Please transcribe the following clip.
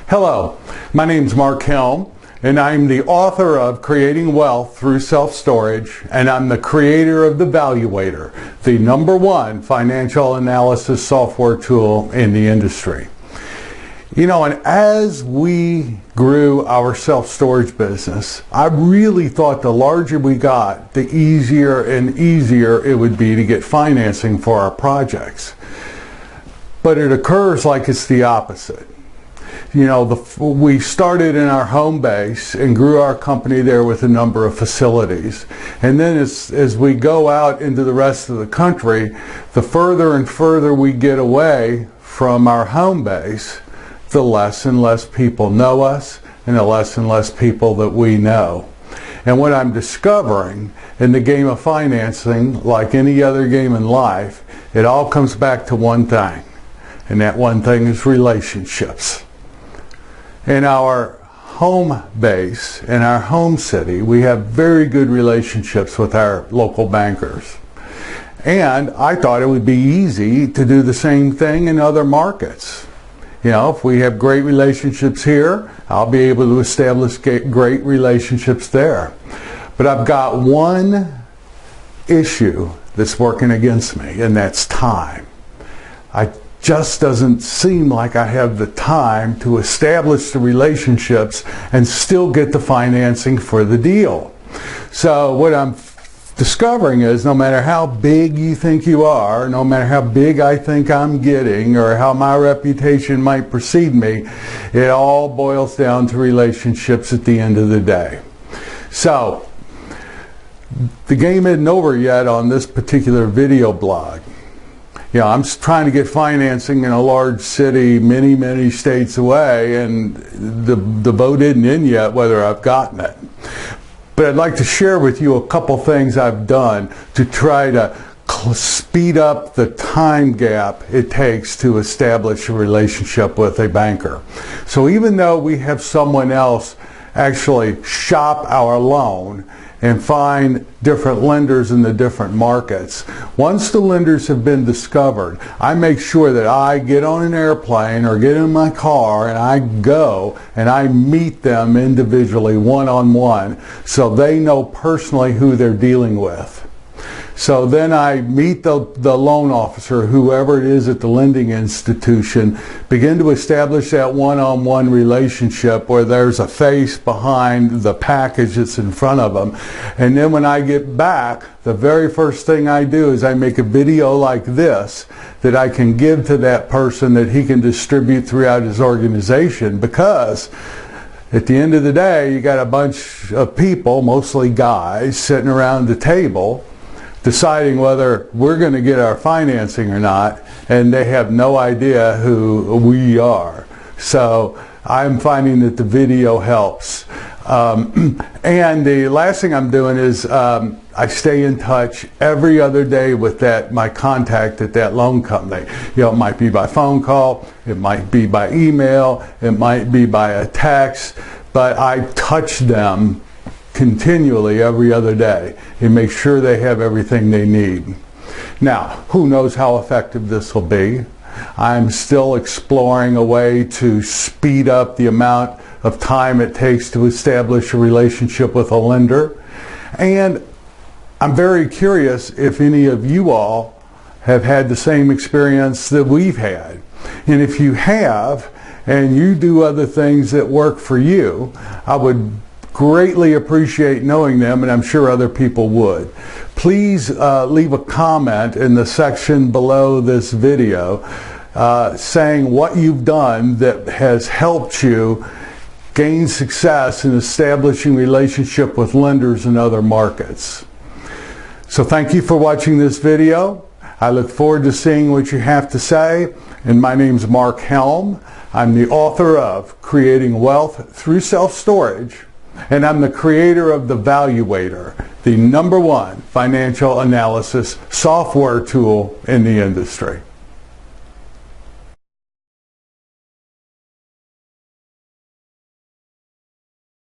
Hello, my name is Mark Helm, and I'm the author of Creating Wealth Through Self-Storage, and I'm the creator of the Valuator, the #1 financial analysis software tool in the industry. You know, and as we grew our self-storage business, I really thought the larger we got, the easier and easier it would be to get financing for our projects. But it occurs like it's the opposite. You know, we started in our home base and grew our company there with a number of facilities. And then as we go out into the rest of the country, the further and further we get away from our home base, the less and less people know us and the less and less people that we know. And what I'm discovering in the game of financing, like any other game in life, it all comes back to one thing. And that one thing is relationships. In our home base, in our home city, we have very good relationships with our local bankers. And I thought it would be easy to do the same thing in other markets. You know, if we have great relationships here, I'll be able to establish great relationships there. But I've got one issue that's working against me, and that's time. I just doesn't seem like I have the time to establish the relationships and still get the financing for the deal. So what I'm discovering is no matter how big you think you are, no matter how big I think I'm getting, or how my reputation might precede me, it all boils down to relationships at the end of the day. So the game isn't over yet on this particular video blog. You know, I'm trying to get financing in a large city many states away, and the vote isn't in yet whether I've gotten it. But I'd like to share with you a couple things I've done to try to speed up the time gap it takes to establish a relationship with a banker. So even though we have someone else actually shop our loan and find different lenders in the different markets, once the lenders have been discovered, I make sure that I get on an airplane or get in my car and I go and I meet them individually, one-on-one, so they know personally who they're dealing with. So then I meet the loan officer, whoever it is at the lending institution, begin to establish that one-on-one relationship where there's a face behind the package that's in front of them. And then when I get back, the very first thing I do is I make a video like this that I can give to that person that he can distribute throughout his organization, because at the end of the day, you got a bunch of people, mostly guys, sitting around the table deciding whether we're going to get our financing or not, and they have no idea who we are. So I'm finding that the video helps. And the last thing I'm doing is I stay in touch every other day with my contact at that loan company. You know, it might be by phone call, it might be by email, it might be by a text, but I touch them continually every other day and make sure they have everything they need. Now, who knows how effective this will be? I'm still exploring a way to speed up the amount of time it takes to establish a relationship with a lender. And I'm very curious if any of you all have had the same experience that we've had. And if you have, and you do other things that work for you, I would greatly appreciate knowing them, and I'm sure other people would. Please leave a comment in the section below this video saying what you've done that has helped you gain success in establishing relationship with lenders in other markets. So thank you for watching this video. I look forward to seeing what you have to say. And my name's Mark Helm. I'm the author of Creating Wealth Through Self-Storage, and I'm the creator of the Valuator, the #1 financial analysis software tool in the industry.